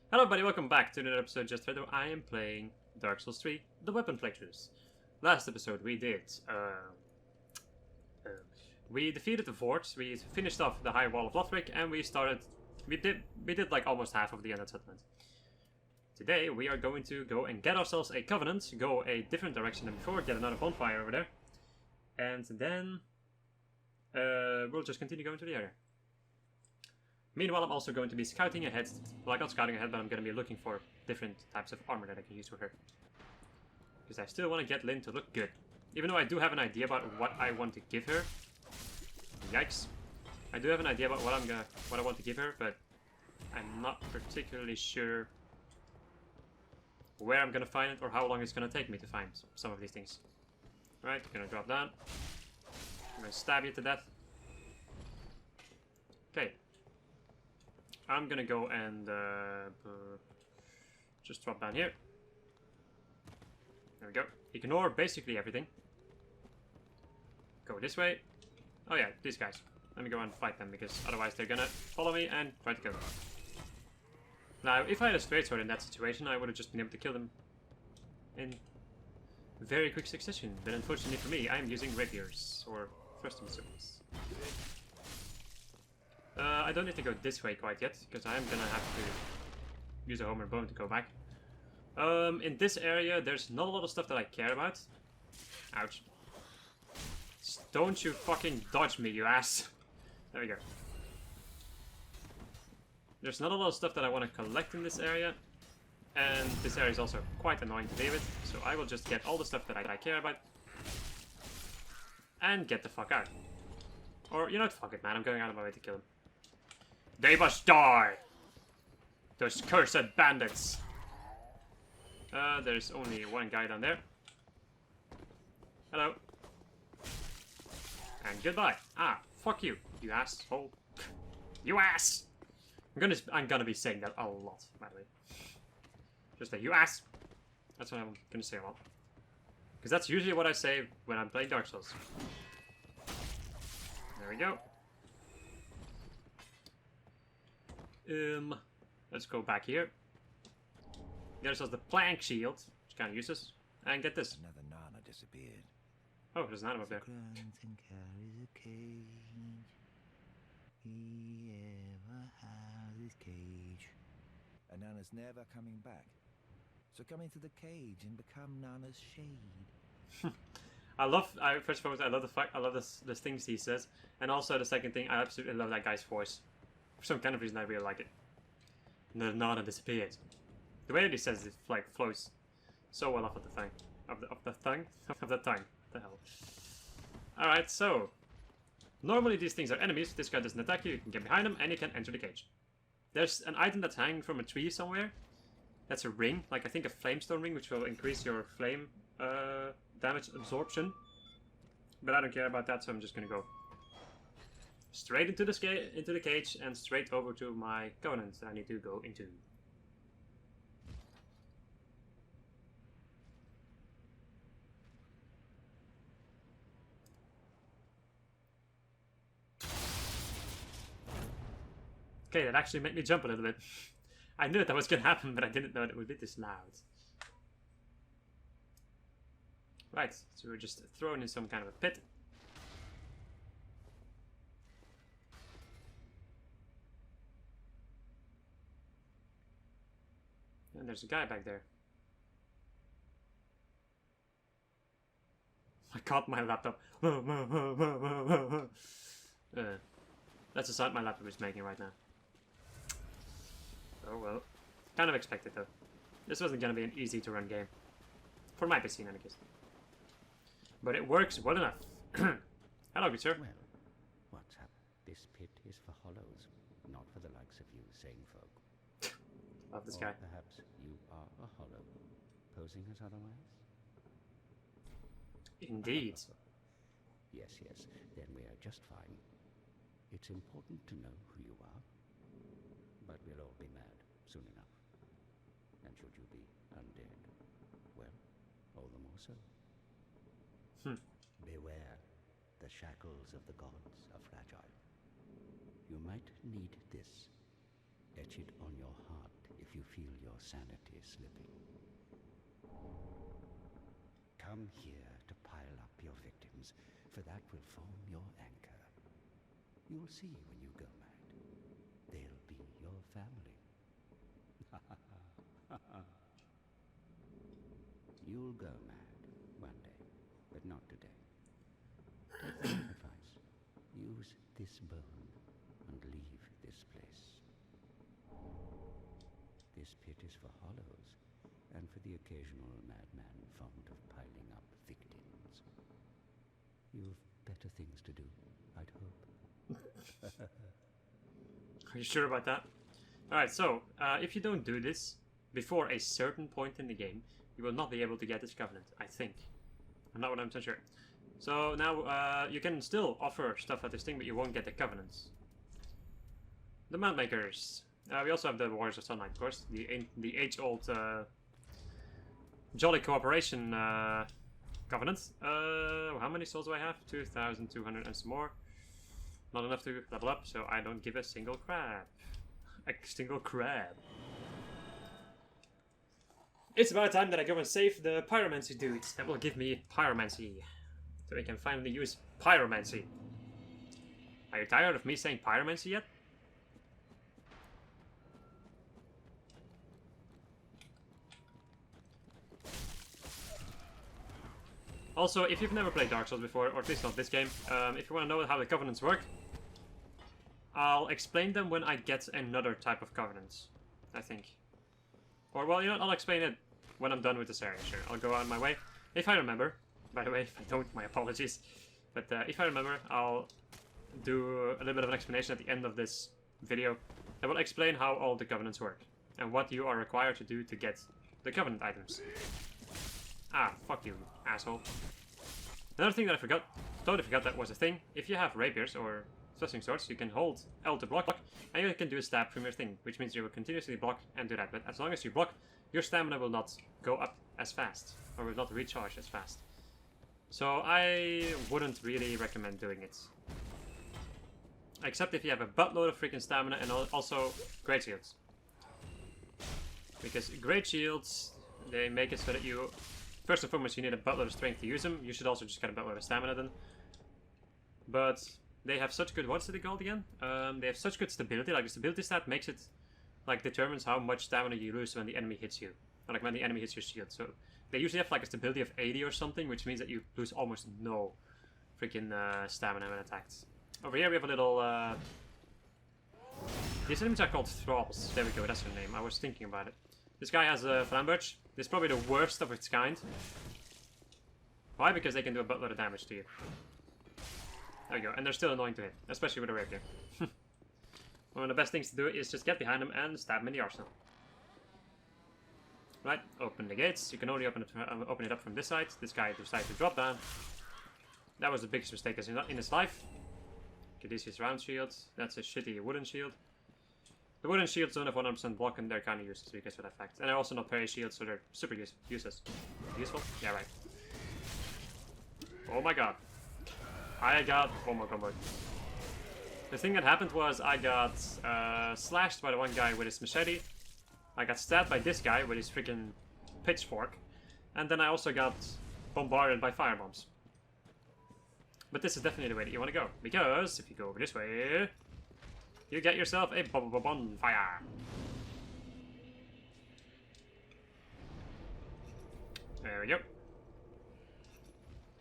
Hello everybody, welcome back to another episode just where I am playing Dark Souls 3, the weapon playthroughs. Last episode we did, we defeated the fort, we finished off the high wall of Lothric, and we did like almost half of the Undead settlement. Today we are going to go and get ourselves a covenant, go a different direction than before, get another bonfire over there, and then we'll just continue going to the area. Meanwhile, I'm also going to be scouting ahead. Well, not scouting ahead, but I'm going to be looking for different types of armor that I can use with her. Because I still want to get Lynn to look good. Even though I do have an idea about what I want to give her. Yikes. I do have an idea about what I want to give her, but I'm not particularly sure where I'm going to find it or how long it's going to take me to find some of these things. Alright, going to drop down. I'm going to stab you to death. Okay. I'm gonna go and just drop down here. There we go. Ignore basically everything. Go this way. Oh yeah, these guys. Let me go and fight them because otherwise they're gonna follow me and try to kill them. Now, if I had a straight sword in that situation, I would have just been able to kill them in very quick succession. But unfortunately for me, I'm using rapiers or thrusting swords. I don't need to go this way quite yet, because I'm gonna have to use a hammer and bone to go back. In this area, there's not a lot of stuff that I care about. Ouch. Don't you fucking dodge me, you ass. There we go. There's not a lot of stuff that I want to collect in this area. And this area is also quite annoying to deal with, so I will just get all the stuff that I care about. And get the fuck out. Or, you know what, fuck it, man, I'm going out of my way to kill him. They must die! Those cursed bandits! There's only one guy down there. Hello. And goodbye. Ah, fuck you, you asshole. You ass! I'm gonna be saying that a lot, by the way. Just a you ass! That's what I'm gonna say a lot. Because that's usually what I say when I'm playing Dark Souls. There we go. Let's go back here. There's also the plank shield, which kind of useless. And get this. Another Nana disappeared. Oh, there's an animal up there. He ever has his cage. And Nana's never coming back. So come into the cage and become Nana's shade. First of all, I love this things he says. And also the second thing, I absolutely love that guy's voice. For some kind of reason, I really like it. The Nana disappeared. The way that he says it, like, flows so well off of the tongue. Of the tongue? Of the tongue. What the hell? Alright, so. Normally these things are enemies. This guy doesn't attack you. You can get behind him and you can enter the cage. There's an item that's hanging from a tree somewhere. That's a ring. Like, I think a flamestone ring, which will increase your flame damage absorption. But I don't care about that, so I'm just gonna go straight into the cage and straight over to my covenant that I need to go into. Okay, that actually made me jump a little bit. I knew that was gonna happen, but I didn't know that it would be this loud. Right, so we're just thrown in some kind of a pit. And there's a guy back there. I caught my laptop. That's the sound my laptop is making right now. Oh well. Kind of expected though. This wasn't gonna be an easy to run game. For my PC in any case. But it works well enough. Hello, good sir. Well, what's up? This pit is for hollows, not for the likes of you sane folk. Love this Or guy. perhaps you are a hollow, posing as otherwise? Indeed. Yes, then we are just fine. It's important to know who you are, but we'll all be mad soon enough. And should you be undead, well, all the more so. Beware, the shackles of the gods are fragile. You might need this etch it on your heart if you feel your sanity slipping. Come here to pile up your victims, for that will form your anchor. You'll see when you go mad. They'll be your family. You'll go mad one day, but not today. Take my advice. Use this bone and leave this place. This pit is for hollows, and for the occasional madman fond of piling up victims. You've better things to do, I'd hope. Are you sure about that? Alright, so, if you don't do this before a certain point in the game, you will not be able to get this covenant, I think. I'm not 100% sure. So now, you can still offer stuff at this thing, but you won't get the covenants. The Mount Makers. We also have the Warriors of Sunlight, of course. The age-old, Jolly Cooperation, covenant. How many souls do I have? 2,200 and some more. Not enough to level up, so I don't give a single crap. A single crab. It's about time that I go and save the Pyromancer dudes. That will give me Pyromancy. So we can finally use Pyromancy. Are you tired of me saying Pyromancy yet? Also, if you've never played Dark Souls before, or at least not this game, if you want to know how the covenants work, I'll explain them when I get another type of covenants, I think. Or, well, you know what, I'll explain it when I'm done with this area, sure. I'll go on my way. If I remember, by the way, if I don't, my apologies. But if I remember, I'll do a little bit of an explanation at the end of this video that will explain how all the covenants work, and what you are required to do to get the covenant items. Ah, fuck you, asshole. Another thing that I totally forgot that was a thing. If you have rapiers or thrusting swords, you can hold L to block, and you can do a stab from your thing, which means you will continuously block and do that. But as long as you block, your stamina will not go up as fast, or will not recharge as fast. So I wouldn't really recommend doing it. Except if you have a buttload of freaking stamina and also great shields. Because great shields, they make it so that you... First and foremost, you need a buttload of strength to use them. You should also just get a buttload of stamina then. But they have such good... What's it called again? They have such good stability. Like, the stability stat makes it... Like, determines how much stamina you lose when the enemy hits you. Or, like, when the enemy hits your shield. So, they usually have, like, a stability of 80 or something, which means that you lose almost no freaking stamina when attacked. Over here we have a little... These enemies are called Thralls. There we go, that's their name. I was thinking about it. This guy has a Flamberge. This is probably the worst of its kind. Why? Because they can do a buttload of damage to you. There we go, and they're still annoying to hit, especially with a rapier. One of the best things to do is just get behind them and stab them in the arsenal. Right, open the gates. You can only open it up from this side. This guy decided to drop down. That was the biggest mistake in his life. Caduceus round shield. That's a shitty wooden shield. The wooden shields don't have 100% block and they're kind of useless because of that fact. And they're also not parry shields, so they're super useless. Useful? Yeah, right. Oh my god. I got... Oh my god. The thing that happened was I got slashed by the one guy with his machete. I got stabbed by this guy with his freaking pitchfork. And then I also got bombarded by firebombs. But this is definitely the way that you want to go. Because if you go over this way, you get yourself a bonfire. There we go.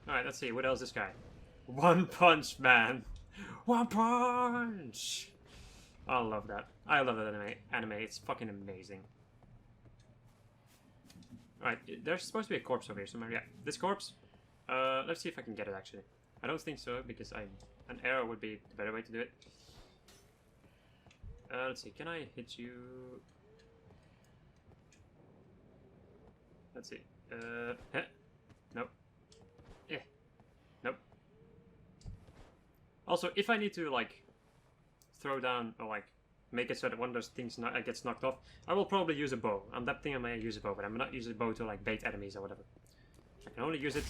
Alright, let's see. What else is this guy? One Punch Man. One Punch! I love that. I love that anime. It's fucking amazing. Alright, there's supposed to be a corpse over here somewhere. Yeah, this corpse. Let's see if I can get it actually. I don't think so, because an arrow would be the better way to do it. Let's see, can I hit you? Let's see. Nope. Nope. Also, if I need to, like, throw down, or, like, make it so that one of those things gets knocked off, I will probably use a bow. I'm that thing I may use a bow, but I'm not using a bow to, like, bait enemies or whatever. I can only use it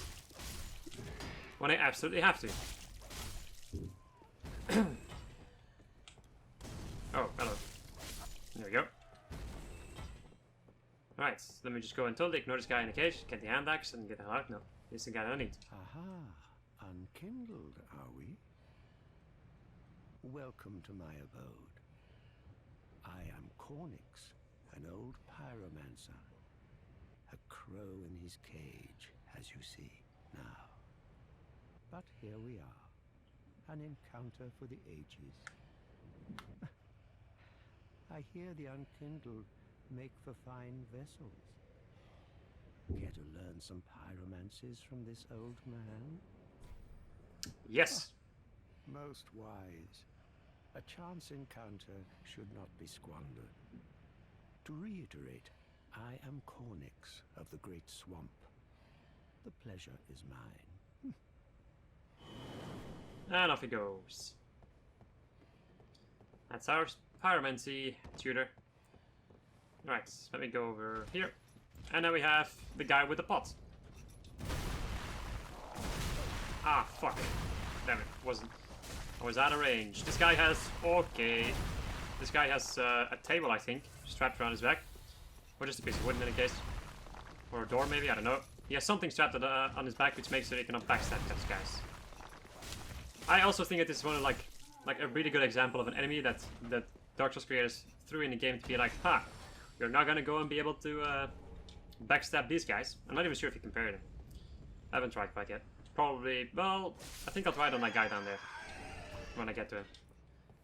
when I absolutely have to. Oh, hello. There we go. Alright, let me just go and totally ignore this guy in the cage, get the hand axe, and get the hell out. No, this is the guy that I need. Aha, unkindled, are we? Welcome to my abode. I am Cornix, an old pyromancer. A crow in his cage, as you see now. But here we are, an encounter for the ages. I hear the unkindled make for fine vessels. Care to learn some pyromancies from this old man? Yes! Most wise. A chance encounter should not be squandered. To reiterate, I am Cornix of the Great Swamp. The pleasure is mine. And off he goes. That's our pyromancy tutor. Right, let me go over here. And now we have the guy with the pot. Ah, fuck. Damn it, I was out of range. This guy has... Okay. This guy has a table, I think, strapped around his back. Or just a piece of wood in any case. Or a door, maybe, I don't know. He has something strapped on his back which makes it so he cannot backstab those guys. I also think that this is one of like a really good example of an enemy that Dark Souls creators threw in the game to be like, ha, you're not gonna go and be able to backstab these guys. I'm not even sure if you can parry them. I haven't tried quite yet. Probably, well, I think I'll try it on that guy down there when I get to him.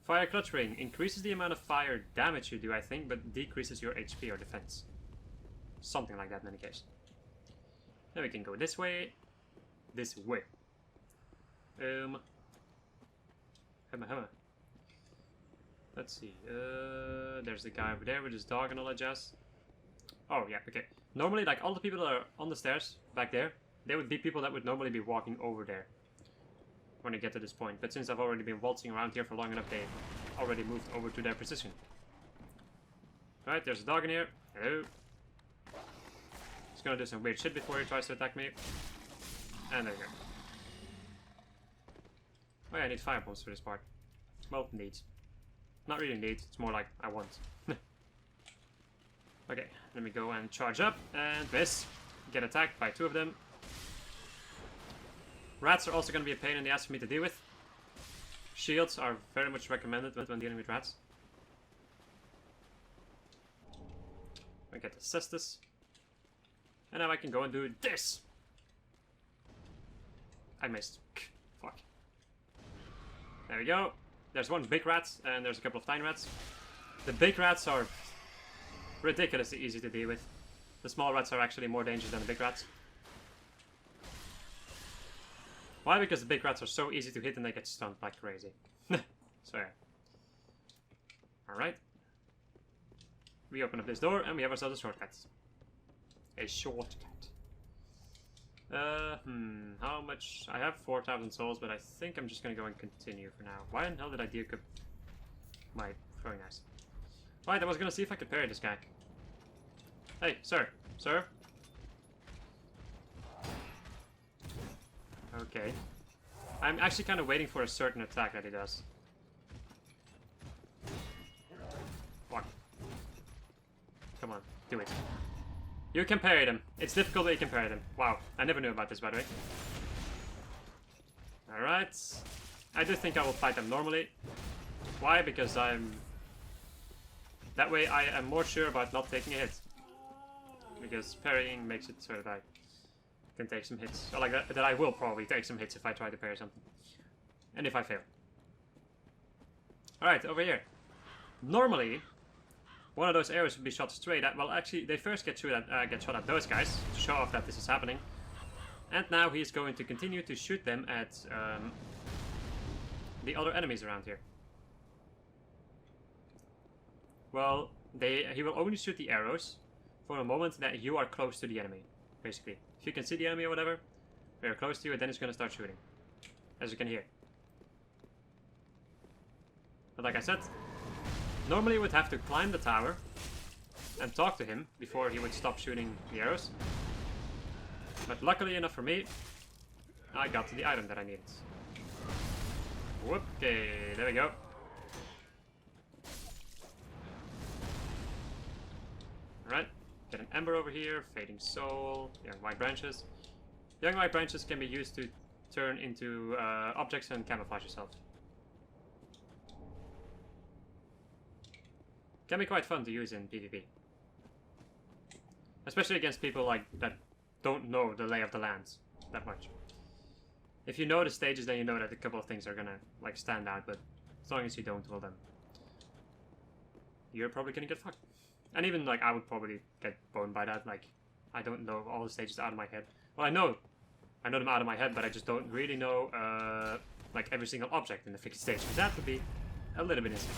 Fire Clutch Ring increases the amount of fire damage you do, I think, but decreases your HP or defense. Something like that in any case. Then we can go this way. This way. Let's see. There's the guy over there with his dog and all that jazz. Oh, yeah, okay. Normally, like, all the people that are on the stairs back there, they would be people that would normally be walking over there when you get to this point. But since I've already been waltzing around here for long enough, they already moved over to their position. Alright, there's a dog in here. Hello. He's gonna do some weird shit before he tries to attack me. And there you go. Oh yeah, I need fire bombs for this part. Well, needs. Not really need, it's more like I want. Okay, let me go and charge up and miss. Get attacked by two of them. Rats are also going to be a pain in the ass for me to deal with. Shields are very much recommended when dealing with rats. I get the cestus. And now I can go and do this! I missed. Fuck. There we go. There's one big rat, and there's a couple of tiny rats. The big rats are ridiculously easy to deal with. The small rats are actually more dangerous than the big rats. Why? Because the big rats are so easy to hit and they get stunned like crazy. So yeah. Alright. We open up this door and we have ourselves a shortcut. A shortcut. How much? I have 4,000 souls, but I think I'm just gonna go and continue for now. Why in hell did I decoop my throwing knives? Right, I was gonna see if I could parry this guy. Hey, sir. Sir? Okay. I'm actually kind of waiting for a certain attack that he does. Fuck. Come on, do it. You can parry them. It's difficult, but you can parry them. Wow, I never knew about this, by the way. Alright. I do think I will fight them normally. Why? Because I'm... That way I am more sure about not taking a hit. Because parrying makes it so that I can take some hits. Or like that I will probably take some hits if I try to parry something. And if I fail. Alright, over here. Normally, one of those arrows would be shot straight at... Well, actually, they first get shot at those guys to show off that this is happening. And now he's going to continue to shoot them at the other enemies around here. Well, he will only shoot the arrows for a moment that you are close to the enemy, basically. If you can see the enemy or whatever, very close to you, and then he's going to start shooting. As you can hear. But like I said, normally you would have to climb the tower and talk to him before he would stop shooting the arrows. But luckily enough for me, I got to the item that I needed. Whoop, okay, there we go. Get an ember over here, fading soul, young white branches. Young white branches can be used to turn into objects and camouflage yourself. Can be quite fun to use in PvP. Especially against people like that don't know the lay of the lands that much. If you know the stages, then you know that a couple of things are gonna like stand out, but as long as you don't, well then you're probably gonna get fucked. And even like I would probably get boned by that. Like I don't know all the stages out of my head. Well, I know them out of my head, but I just don't really know like every single object in the fixed stage. That would be a little bit insane.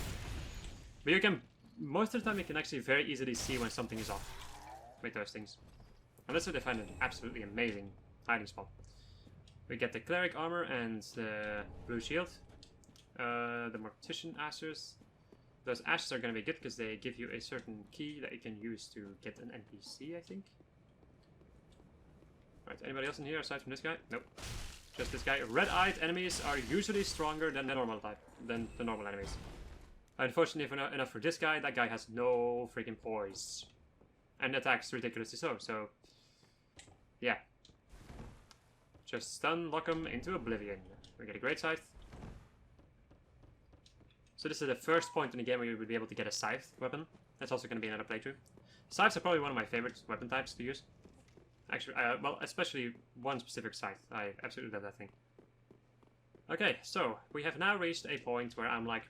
But you can, most of the time, you can actually very easily see when something is off with those things. And that's what they find an absolutely amazing hiding spot. We get the cleric armor and the blue shield. The mortician ashes. Those ashes are going to be good because they give you a certain key that you can use to get an NPC, I think. Right, anybody else in here aside from this guy? Nope. Just this guy. Red-eyed enemies are usually stronger than the normal type, than the normal enemies. Unfortunately enough for this guy, that guy has no freaking poise. And attacks ridiculously so, yeah. Just stun lock him into oblivion. We get a great scythe. So this is the first point in the game where you would be able to get a scythe weapon. That's also going to be another playthrough. Scythes are probably one of my favorite weapon types to use. Actually, well, especially one specific scythe. I absolutely love that thing. Okay, so we have now reached a point where I'm like,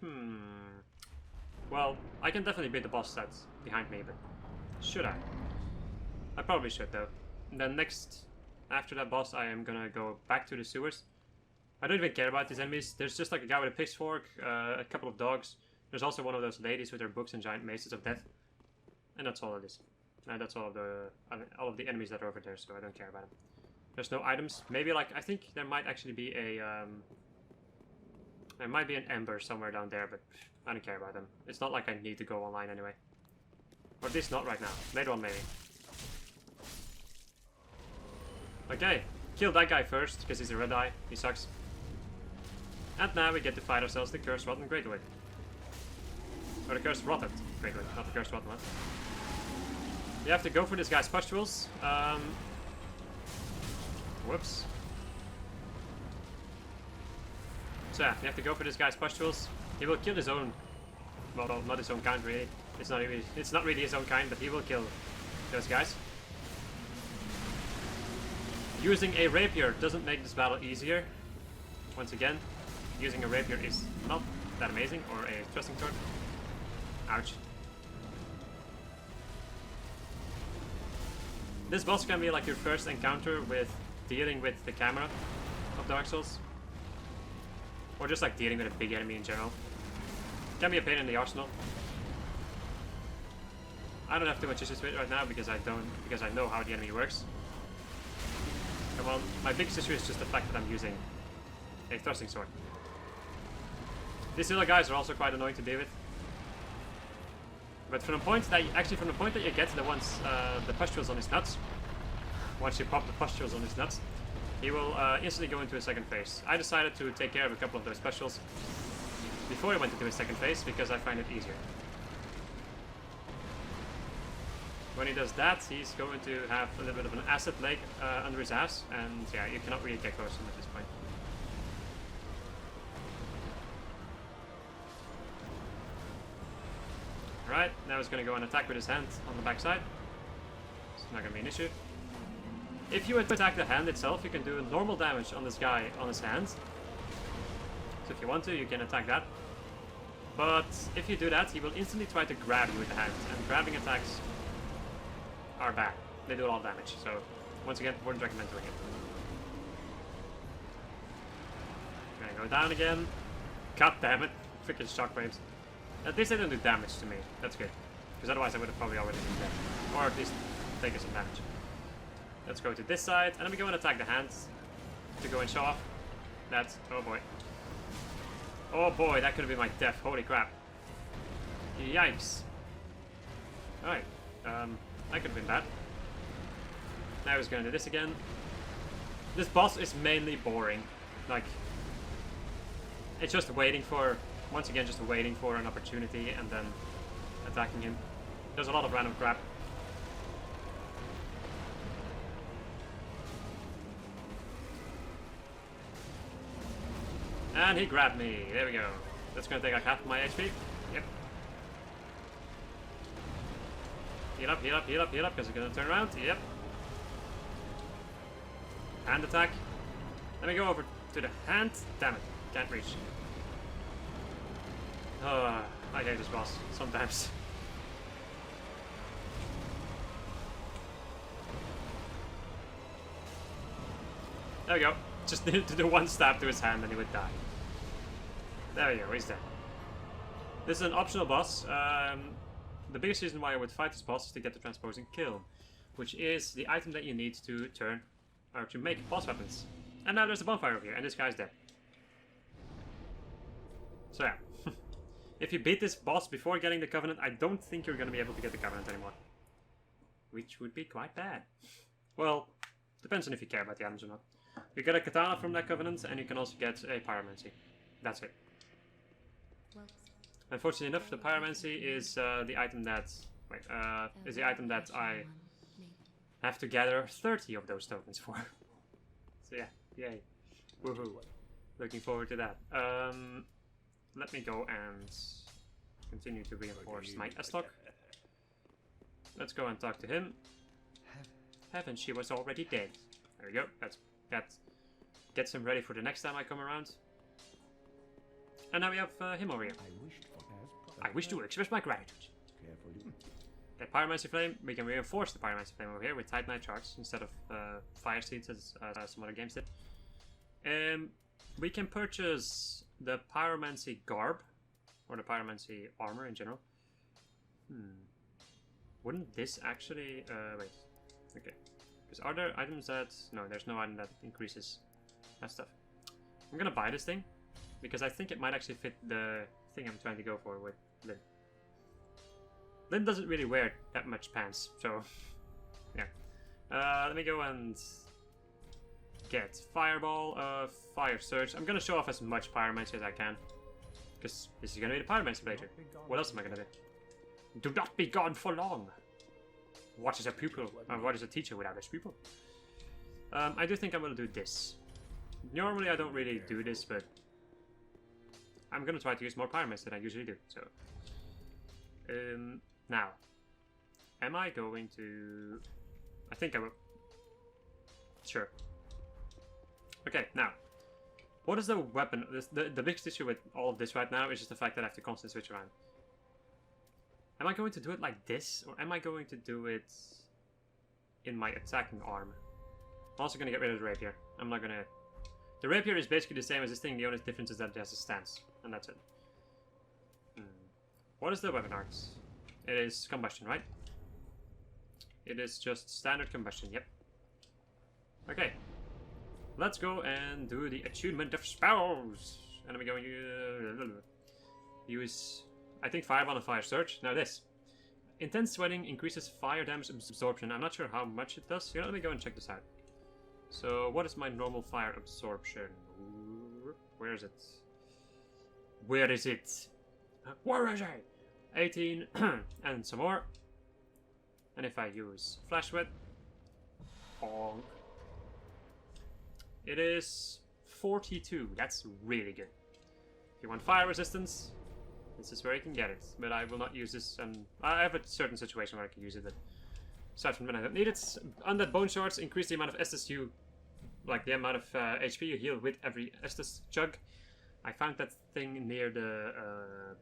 well, I can definitely beat the boss that's behind me, but should I? I probably should, though. And then next, after that boss, I am gonna go back to the sewers. I don't even care about these enemies. There's just like a guy with a pitchfork, a couple of dogs. There's also one of those ladies with her books and giant maces of death. And that's all it is. And that's all of the enemies that are over there, so I don't care about them. There's no items. Maybe like, I think there might actually be a, there might be an ember somewhere down there, but I don't care about them. It's not like I need to go online anyway. Or at least not right now. Later on, maybe. Okay, kill that guy first, because he's a red eye. He sucks. And now we get to fight ourselves the Cursed Rotten Greatwood. Or the Cursed Rotted Greatwood, not the Cursed Rotten one. You have to go for this guy's pustules. Whoops. So yeah, you have to go for this guy's pustules. He will kill his own, well, not his own kind really. It's not really his own kind, but he will kill those guys. Using a rapier doesn't make this battle easier. Once again, using a rapier is not that amazing, or a thrusting sword. Ouch. This boss can be like your first encounter with dealing with the camera of Dark Souls. Or just like dealing with a big enemy in general. Can be a pain in the arsenal. I don't have too much issues with it right now because I know how the enemy works. And well, my biggest issue is just the fact that I'm using a thrusting sword. These little guys are also quite annoying to deal with. But from the point that you get to the pustules on his nuts, once you pop the pustules on his nuts, he will instantly go into a second phase. I decided to take care of a couple of those pustules before he went into his second phase because I find it easier. When he does that, he's going to have a little bit of an acid lake under his ass, and yeah, you cannot really get close to him at this point. Right, now he's going to go and attack with his hand on the backside. It's not going to be an issue. If you attack the hand itself, you can do normal damage on this guy on his hands. So if you want to, you can attack that. But if you do that, he will instantly try to grab you with the hand, and grabbing attacks are bad. They do a lot of damage, so once again, wouldn't recommend doing it. Gonna go down again. God damn it. Freaking shockwaves. At least they don't do damage to me. That's good. Because otherwise I would have probably already been dead. Or at least taken some damage. Let's go to this side, and then we go and attack the hands to go and show off. That's, oh boy. Oh boy, that could have been my death. Holy crap. Yikes. Alright. That could have been bad. Now he's going to do this again. This boss is mainly boring. Like, it's just waiting for, once again, just waiting for an opportunity and then attacking him. There's a lot of random crap. And he grabbed me. There we go. That's gonna take like half my HP. Yep. Heal up, heal up, heal up, heal up, because it's gonna turn around. Yep. Hand attack. Let me go over to the hand. Damn it. Can't reach. I hate this boss sometimes. There we go. Just needed to do one stab to his hand and he would die. There we go, he's dead. This is an optional boss. The biggest reason why I would fight this boss is to get the transposing kill, which is the item that you need to turn or to make boss weapons. And now there's a bonfire over here, and this guy's dead. So yeah. If you beat this boss before getting the Covenant, I don't think you're going to be able to get the Covenant anymore. Which would be quite bad. Well, depends on if you care about the items or not. You get a Katana from that Covenant, and you can also get a Pyromancer. That's it. Unfortunately enough, the Pyromancy is the item that... Wait, is the item that I have to gather 30 of those tokens for. So yeah, yay. Woohoo. Looking forward to that. Let me go and continue to reinforce my S-Lock. Let's go and talk to him. Heaven, she was already dead. There we go. That gets him ready for the next time I come around. And now we have him over here. I wish to express my gratitude. That Pyromancer Flame, we can reinforce the Pyromancer Flame over here with Titanite Shards instead of Fire Seeds as some other games did. We can purchase the Pyromancy Garb, or the Pyromancy Armor in general. Wouldn't this actually... wait. Okay. Because are there items that... No, there's no item that increases that stuff. I'm gonna buy this thing, because I think it might actually fit the thing I'm trying to go for with Lynn. Lynn doesn't really wear that much pants, so... yeah. Let me go and... get Fireball, Fire Surge. I'm gonna show off as much Pyromancy as I can. Because this is gonna be the Pyromancer playthrough. What else am I gonna do? Do not be gone for long! What is a pupil? What is a teacher without his pupil? I do think I'm gonna do this. Normally I don't really do this, but... I'm gonna try to use more Pyromancy than I usually do, so... now... Am I going to... I think I will... Sure. Okay, now, what is the weapon? The biggest issue with all of this right now is just the fact that I have to constantly switch around. Am I going to do it like this, or am I going to do it in my attacking arm? I'm also going to get rid of the rapier. I'm not going to... The rapier is basically the same as this thing, the only difference is that it has a stance, and that's it. What is the weapon art? It is combustion, right? It is just standard combustion, yep. Okay. Let's go and do the attunement of spells. And I'm going to use, I think, Fireball and Fire Surge. Now this. Intense sweating increases fire damage absorption. I'm not sure how much it does. You know, let me go and check this out. So, what is my normal fire absorption? Where is it? Where is it? Where is it? 18 and some more. And if I use Flash Wet, it is 42. That's really good. If you want fire resistance, this is where you can get it. But I will not use this. And I have a certain situation where I can use it. But aside from when I don't need it, undead bone shards increase the amount of Estus you, like the amount of HP you heal with every Estus chug. I found that thing near the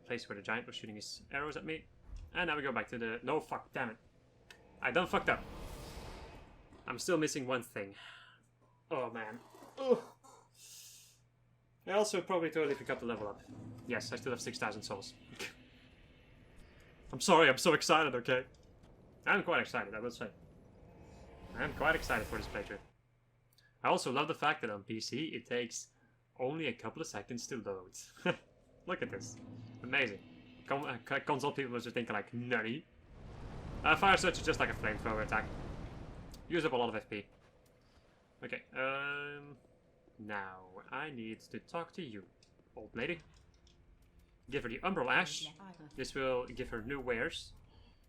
place where the giant was shooting his arrows at me. And now we go back to the... No, fuck, damn it. I done fucked up. I'm still missing one thing. Oh, man. Ugh. I also probably totally forgot to level up. Yes, I still have 6,000 souls. I'm sorry, I'm so excited, okay? I'm quite excited, I will say. I'm quite excited for this playthrough. I also love the fact that on PC it takes only a couple of seconds to load. Look at this. Amazing. Console people must be thinking like, nutty. Fire Surge is just like a flamethrower attack. Use up a lot of FP. Okay, now I need to talk to you, old lady. Give her the Umbral Ash. This will give her new wares.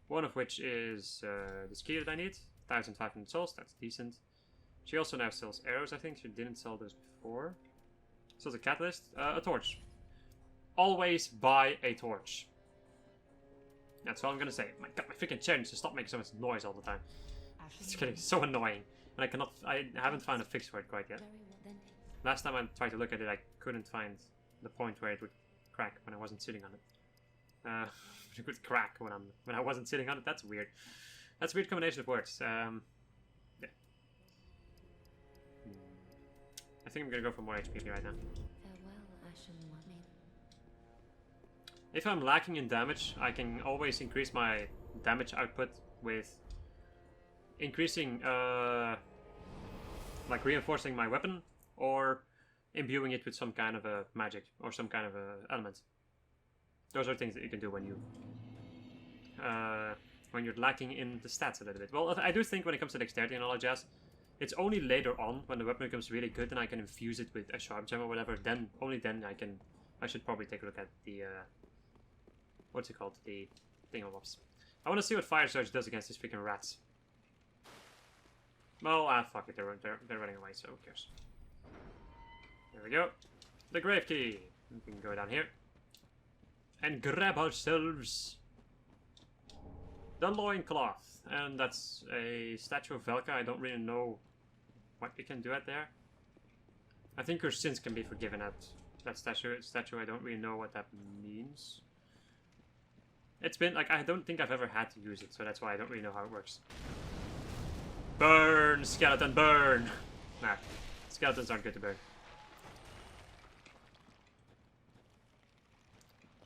One of which is the ski that I need. 1,500 souls, that's decent. She also now sells arrows, I think. She didn't sell those before. So the catalyst, a torch. Always buy a torch. That's all I'm gonna say. My god, my freaking chair needs to stop making so much noise all the time. It's getting so annoying. And I haven't found a fix for it quite yet. Last time I tried to look at it, I couldn't find the point where it would crack when I wasn't sitting on it. It would crack when I wasn't sitting on it. That's weird. That's a weird combination of words. Yeah. I think I'm gonna go for more HP right now. If I'm lacking in damage, I can always increase my damage output with increasing, like reinforcing my weapon or imbuing it with some kind of a magic or some kind of a element. Those are things that you can do when you're lacking in the stats a little bit. Well, I do think when it comes to dexterity and all that jazz, it's only later on when the weapon becomes really good and I can infuse it with a sharp gem or whatever. Then only then I should probably take a look at the what's it called? The thingamabobs. I want to see what Fire Surge does against these freaking rats. Well, fuck it, they're running away, so who cares? There we go. The grave key. We can go down here and grab ourselves the loincloth. And that's a statue of Velka. I don't really know what we can do at there. I think your sins can be forgiven at that statue. I don't really know what that means. It's been, like, I don't think I've ever had to use it, so that's why I don't really know how it works. Burn, skeleton, burn! Nah, skeletons aren't good to burn.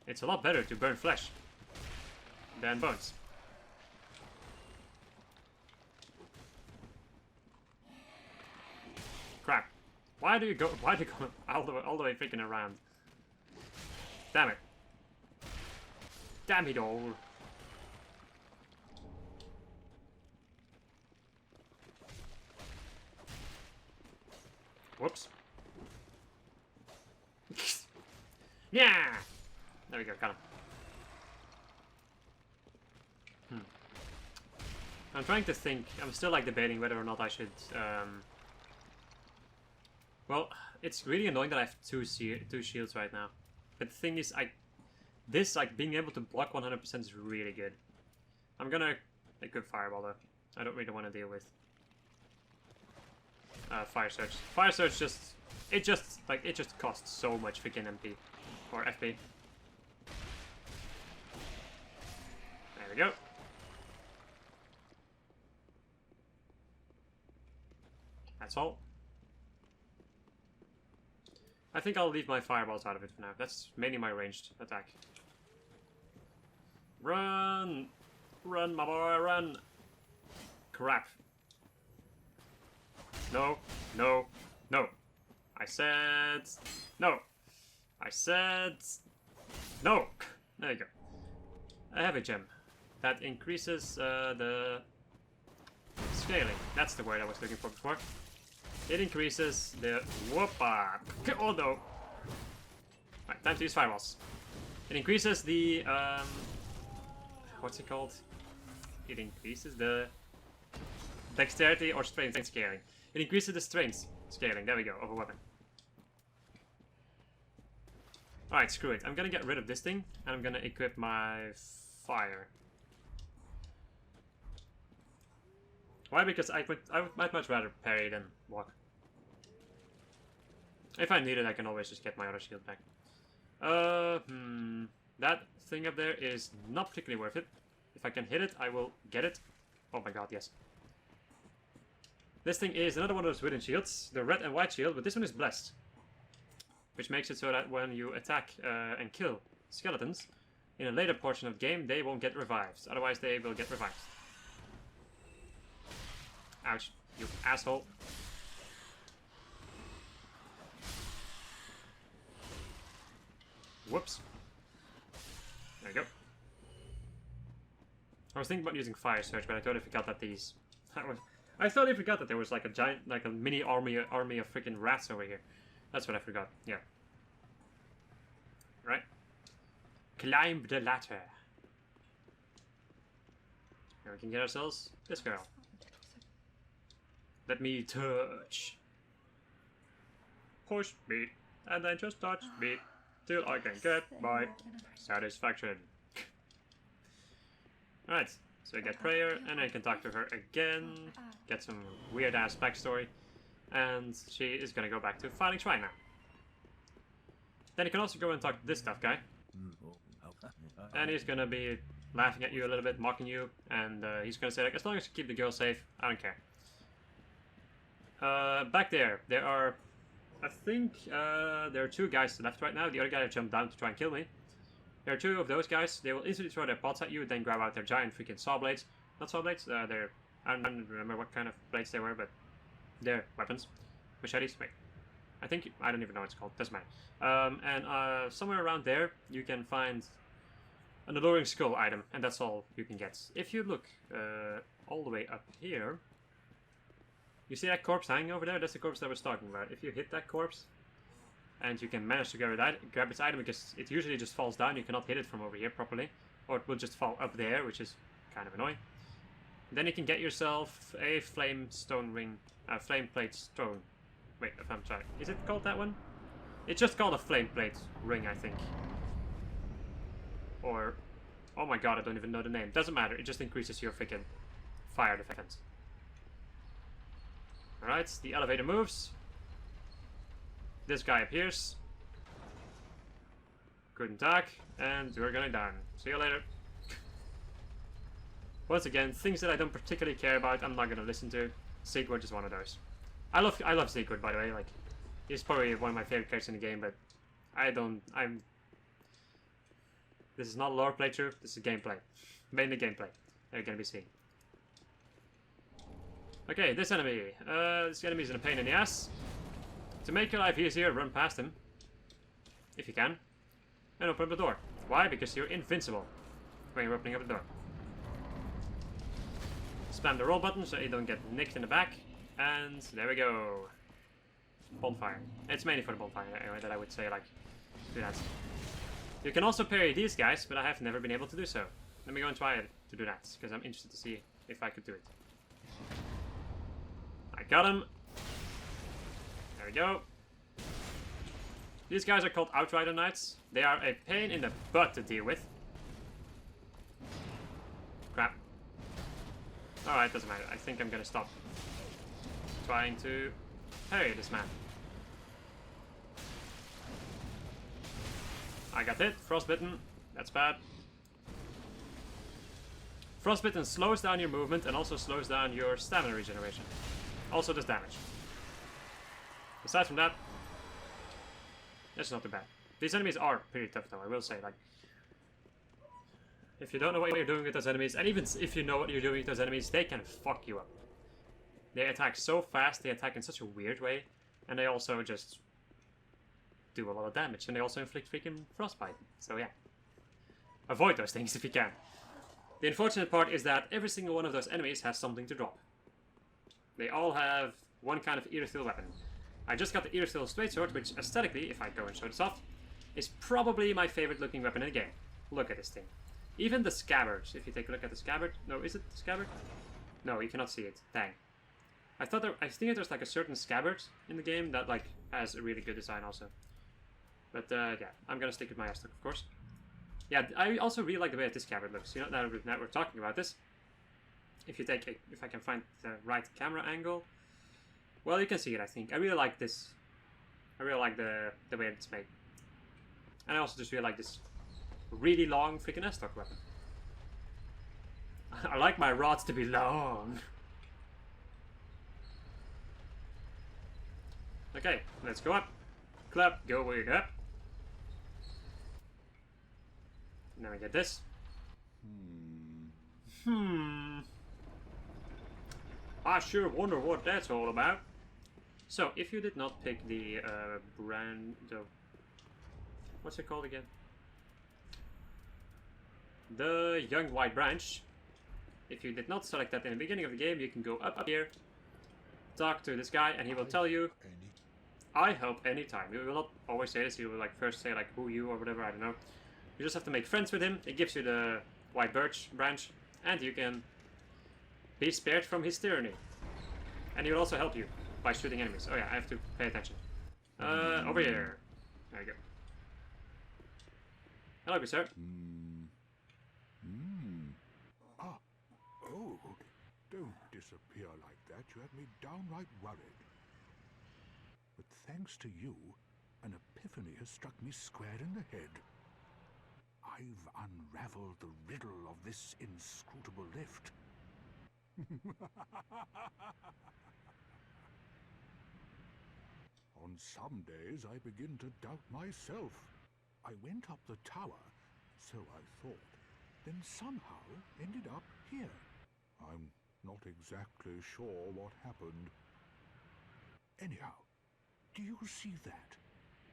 It's a lot better to burn flesh than bones. Crap. Why do you go all the way freaking around? Damn it. Damn it all. Whoops. Yeah! There we go, got him. I'm trying to think. I'm still like debating whether or not I should well, it's really annoying that I have two shields right now. But the thing is, being able to block 100% is really good. I'm gonna equip Fireball though. I don't really want to deal with Fire Surge. Fire Surge just costs so much freaking MP or FP. There we go. That's all. I think I'll leave my fireballs out of it for now. That's mainly my ranged attack. Run! Run, my boy, run! Crap. No, no, no. I said no. I said no. There you go. I have a gem that increases the scaling. That's the word I was looking for before. It increases the whoopa. Oh no. Right, time to use fireballs. It increases the what's it called? It increases the dexterity or strength scaling. It increases the strength scaling, there we go, of a weapon. Alright, screw it. I'm gonna get rid of this thing, and I'm gonna equip my fire. Why? Because I might much rather parry than walk. If I need it, I can always just get my other shield back. That thing up there is not particularly worth it. If I can hit it, I will get it. Oh my god, yes. This thing is another one of those wooden shields, the red and white shield, but this one is blessed. Which makes it so that when you attack and kill skeletons, in a later portion of the game, they won't get revived. Otherwise, they will get revived. Ouch, you asshole. Whoops. There you go. I was thinking about using Fire Surge, but I totally forgot that these... I totally forgot that there was like a giant, like a mini army of freaking rats over here. That's what I forgot. Yeah. Right. Climb the ladder. Here we can get ourselves this girl. Let me touch. Push me. and then just touch me till I can get my satisfaction. Alright, so we get prayer, and I can talk to her again, get some weird ass backstory, and she is gonna go back to fighting Shrine now. Then you can also go and talk to this tough guy, and he's gonna be laughing at you a little bit, mocking you, and he's gonna say like, as long as you keep the girl safe, I don't care. Back there are, I think, there are 2 guys left right now. The other guy jumped down to try and kill me. There are 2 of those guys. They will instantly throw their pots at you, then grab out their giant freaking saw blades. Not saw blades, they're, I don't remember what kind of blades they were, but they're weapons. Machetes, wait. I don't even know what it's called, doesn't matter. And somewhere around there, you can find an alluring skull item, and that's all you can get. If you look all the way up here, you see that corpse hanging over there? That's the corpse that I was talking about. If you hit that corpse, and you can manage to grab its item, because it usually just falls down, you cannot hit it from over here properly, or it will just fall up there, which is kind of annoying. Then you can get yourself a flame stone ring, flame plate stone. Wait, if I'm trying, is it called that one? It's just called a flame plate ring, I think. Or, oh my god, I don't even know the name. Doesn't matter, it just increases your freaking fire defense. Alright, the elevator moves. This guy appears. Guten Tag, and we're going down. See you later. Once again, things that I don't particularly care about, I'm not gonna listen to. Sigurd is one of those. I love Sigurd, by the way. Like, he's probably one of my favorite characters in the game, but this is not a lore playthrough. This is gameplay, mainly gameplay. That you're gonna be seeing. Okay, this enemy. This enemy is a pain in the ass. To make your life easier, run past him, if you can, and open up the door. Why? Because you're invincible when you're opening up the door. Spam the roll button so you don't get nicked in the back, and there we go. Bonfire. It's mainly for the bonfire anyway that I would say, like, do that. You can also parry these guys, but I have never been able to do so. Let me go and try it to do that, because I'm interested to see if I could do it. I got him. There we go. These guys are called Outrider Knights. They are a pain in the butt to deal with. Crap. Alright, doesn't matter. I think I'm gonna stop trying to parry this man. I got hit. Frostbitten. That's bad. Frostbitten slows down your movement and also slows down your stamina regeneration. Also does damage. Aside from that, it's not too bad. These enemies are pretty tough though, I will say. Like, if you don't know what you're doing with those enemies, and even if you know what you're doing with those enemies, they can fuck you up. They attack so fast, they attack in such a weird way, and they also just do a lot of damage, and they also inflict freaking frostbite. So yeah, avoid those things if you can. The unfortunate part is that every single one of those enemies has something to drop. They all have one kind of earsteel weapon. I just got the earsteel straight sword, which aesthetically, if I go and show this off, is probably my favorite looking weapon in the game. Look at this thing. Even the scabbards, if you take a look at the scabbard. No, is it the scabbard? No, you cannot see it. Dang. I think there's like a certain scabbard in the game that like has a really good design also. But yeah, I'm gonna stick with my aesthetic, of course. Yeah, I also really like the way this scabbard looks. You know, now we're talking about this. If you take if I can find the right camera angle, well, you can see it. I think I really like this. I really like the way it's made, and I also just really like this really long freaking S-stock weapon. I like my rods to be long. Okay, let's go up. Clap, go way up. And then we get this. I sure wonder what that's all about. So, if you did not pick the what's it called again? The Young White Branch. If you did not select that in the beginning of the game, you can go up here, talk to this guy, and he will tell you, I help anytime. He will not always say this, he will like first say like who you or whatever, I don't know. You just have to make friends with him. It gives you the White Birch branch, and you can be spared from his tyranny. And he will also help you by shooting enemies. Oh yeah, I have to pay attention. Over here. There you go. Hello, good sir. Ah, oh, don't disappear like that. You have me downright worried. But thanks to you, an epiphany has struck me square in the head. I've unraveled the riddle of this inscrutable lift. On some days I begin to doubt myself. I went up the tower, so I thought, then somehow ended up here. I'm not exactly sure what happened. Anyhow, do you see that?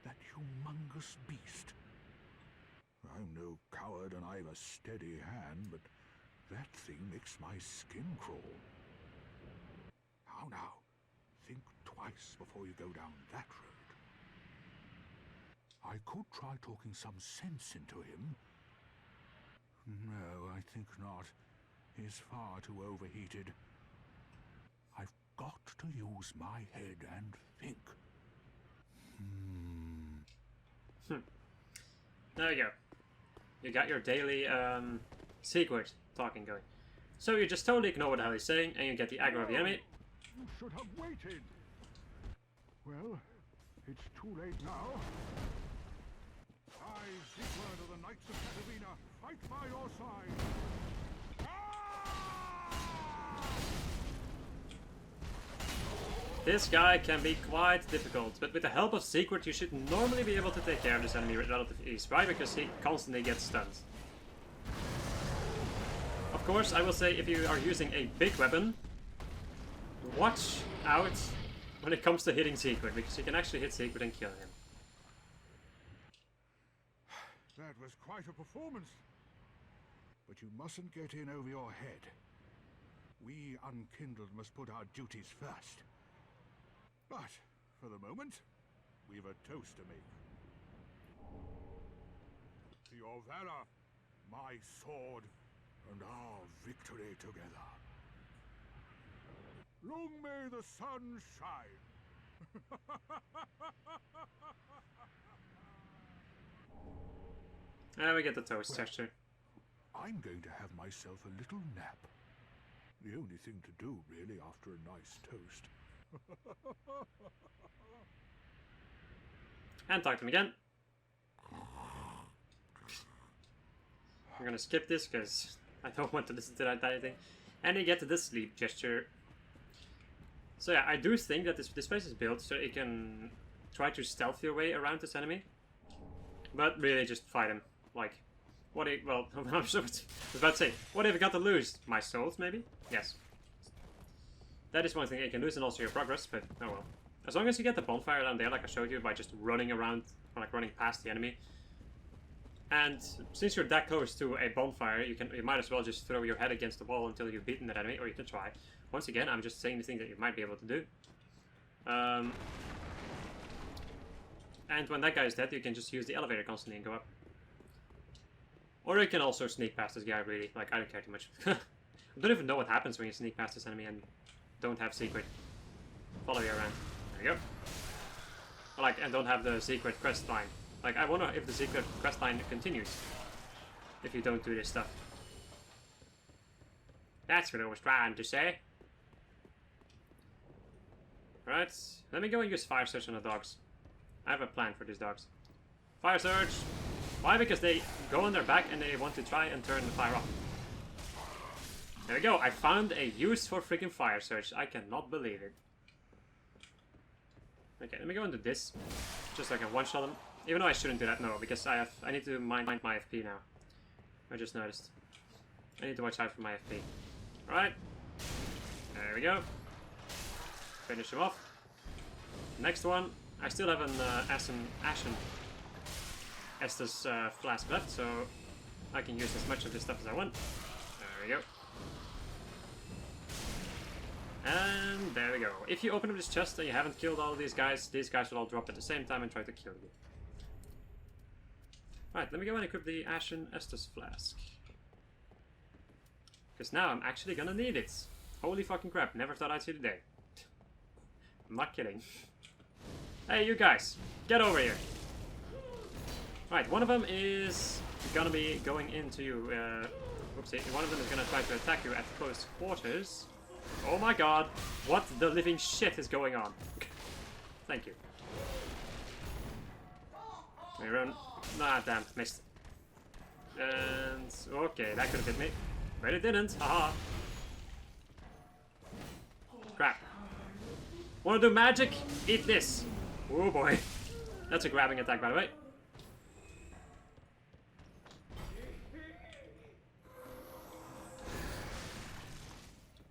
That humongous beast? I'm no coward and I've a steady hand, but that thing makes my skin crawl. Now, think twice before you go down that road. I could try talking some sense into him. No, I think not. He's far too overheated. I've got to use my head and think. There you go. You got your daily secret talking going. So you just totally ignore what the hell he's saying, and you get the aggro of the enemy. You should have waited. Well, it's too late now. I, Siegward of the Knights of Katarina, fight by your side. This guy can be quite difficult, but with the help of Secret you should normally be able to take care of this enemy with relative ease, right? Because he constantly gets stunned. Of course, I will say if you are using a big weapon, watch out when it comes to hitting Secret, because you can actually hit Secret and kill him. That was quite a performance. But you mustn't get in over your head. We Unkindled must put our duties first. But, for the moment, we've a toast to make. To your valor, my sword, and our victory together. Long may the sun shine. And we get the toast gesture. I'm going to have myself a little nap. The only thing to do, really, after a nice toast. And talk to him again. I'm gonna skip this because I don't want to listen to that entire thing. And you get to this sleep gesture. So yeah, I do think that this place is built so you can try to stealth your way around this enemy. But really just fight him. Like, what if, well, I was about to say, what have you got to lose? My souls, maybe? Yes. That is one thing you can lose, and also your progress, but oh well. As long as you get the bonfire down there, like I showed you, by just running around, or like running past the enemy. And since you're that close to a bonfire, you might as well just throw your head against the wall until you've beaten that enemy, or you can try. Once again, I'm just saying the thing that you might be able to do. And when that guy is dead, you can just use the elevator constantly and go up. Or you can also sneak past this guy, really. Like, I don't care too much. I don't even know what happens when you sneak past this enemy and don't have secret. Follow you around. There you go. Like, and don't have the secret quest line. Like, I wonder if the secret quest line continues if you don't do this stuff. That's what I was trying to say. Right, let me go and use Fire Surge on the dogs. I have a plan for these dogs. Fire Surge! Why? Because they go on their back and they want to try and turn the fire off. There we go, I found a use for freaking Fire Surge. I cannot believe it. Okay, let me go into this. Just so I can one-shot them. Even though I shouldn't do that, no, because I need to mind my FP now. I just noticed. I need to watch out for my FP. Alright. There we go. Finish him off. Next one. I still have an Ashen Estus flask left, so I can use as much of this stuff as I want. There we go. And there we go. If you open up this chest and you haven't killed all of these guys will all drop at the same time and try to kill you. Right, let me go and equip the Ashen Estus flask. Because now I'm actually gonna need it. Holy fucking crap, never thought I'd see the day. I'm not kidding. Hey, you guys, get over here. Alright, one of them is gonna be going into you. Whoopsie. One of them is gonna try to attack you at close quarters. Oh my god. What the living shit is going on? Thank you. We run. Nah, damn. Missed. And... okay, that could have hit me. But it didn't. Haha. Crap. Wanna do magic? Eat this. Oh boy. That's a grabbing attack, by the way.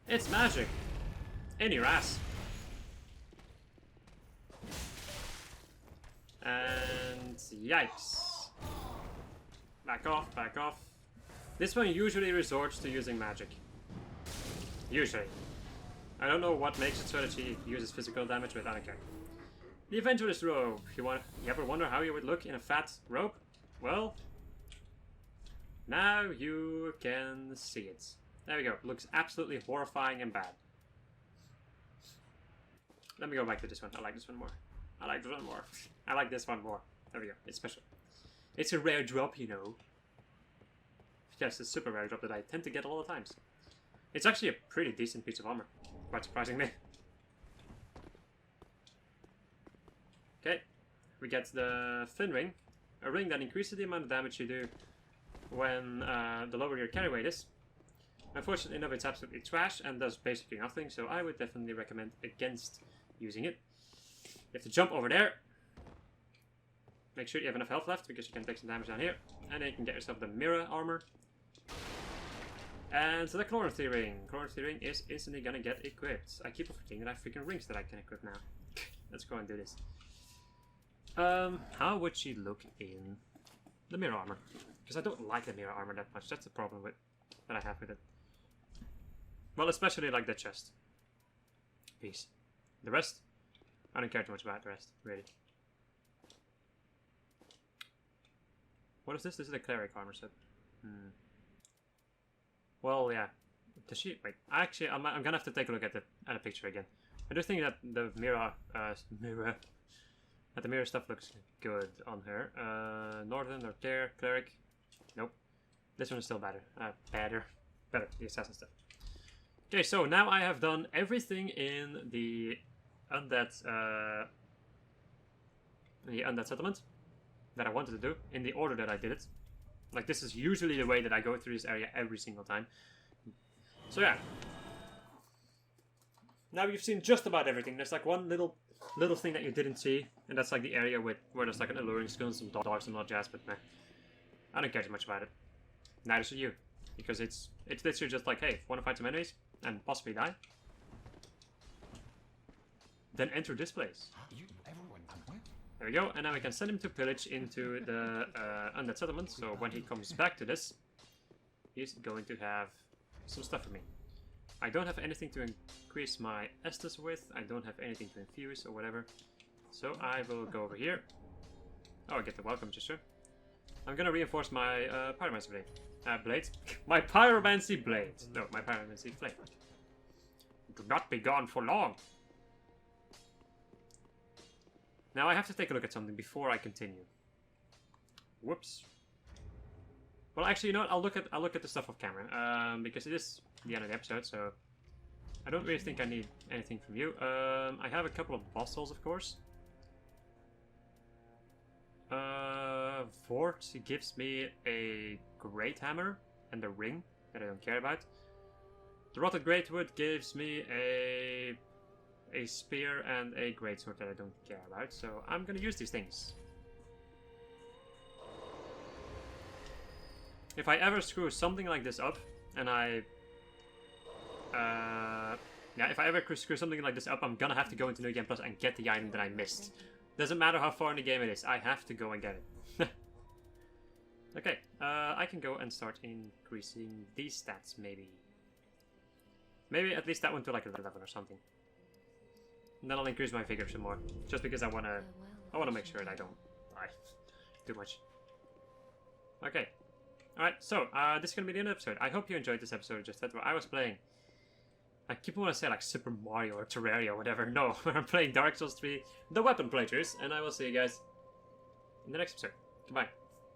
It's magic. In your ass. And yikes. Back off, back off. This one usually resorts to using magic. Usually. I don't know what makes it so that she uses physical damage, but I don't care. The Adventurer's Robe. You ever wonder how you would look in a fat robe? Well, now you can see it. There we go. Looks absolutely horrifying and bad. Let me go back to this one. I like this one more. I like this one more. I like this one more. There we go. It's special. It's a rare drop, you know. Yes, it's a super rare drop that I tend to get a lot of times. It's actually a pretty decent piece of armor. Quite surprisingly. Okay. We get the Fin Ring. A ring that increases the amount of damage you do when the lower your carry weight is. Unfortunately enough, it's absolutely trash and does basically nothing, so I would definitely recommend against using it. You have to jump over there. Make sure you have enough health left, because you can take some damage down here. And then you can get yourself the mirror armor. And so the Chlorophy Ring. Chlorophy Ring is instantly gonna get equipped. I keep forgetting that I have freaking rings that I can equip now. Let's go and do this. How would she look in the mirror armor? Because I don't like the mirror armor that much. That's the problem that I have with it. Well, especially like the chest piece. The rest, I don't care too much about the rest, really. What is this? This is the cleric armor set. Well, yeah. Does she? Wait. Actually, I'm gonna have to take a look at the picture again. I do think that the mirror stuff looks good on her. Northern or Care cleric. Nope. This one is still better. Better. The assassin stuff. Okay, so now I have done everything in the undead settlement that I wanted to do in the order that I did it. Like, this is usually the way that I go through this area every single time. So yeah. Now you've seen just about everything. There's like one little thing that you didn't see, and that's like the area where there's like an alluring skill and some dogs and all jazz, but meh. I don't care too much about it. Neither should you. Because it's literally just like, hey, want to fight some enemies and possibly die? Then enter this place. There we go, and now we can send him to pillage into the undead settlement, so when he comes back to this, he's going to have some stuff for me. I don't have anything to increase my Estus with, I don't have anything to infuse or whatever, so I will go over here. Oh, I get the welcome gesture. I'm gonna reinforce my Pyromancer blade. My Pyromancy blade. No, my Pyromancy flame. Do not be gone for long. Now I have to take a look at something before I continue. Whoops. Well, actually, you know what? I'll look at the stuff off camera, because it is the end of the episode, so I don't really think I need anything from you. I have a couple of boss souls, of course. Vort gives me a great hammer and a ring that I don't care about. The rotted greatwood gives me a spear and a greatsword that I don't care about, so I'm gonna use these things. If I ever screw something like this up, and if I ever screw something like this up, I'm gonna have to go into New Game Plus and get the item that I missed. Doesn't matter how far in the game it is, I have to go and get it. Okay, I can go and start increasing these stats, maybe. Maybe at least that one to like 11 or something. And then I'll increase my vigor some more, just because I wanna make sure that I don't die too much. Okay. Alright, so, this is gonna be the end of the episode. I hope you enjoyed this episode just that where I was playing. I keep wanting to say like Super Mario or Terraria or whatever. No, I'm playing Dark Souls 3, the Weapon Playthroughs, and I will see you guys in the next episode. Goodbye.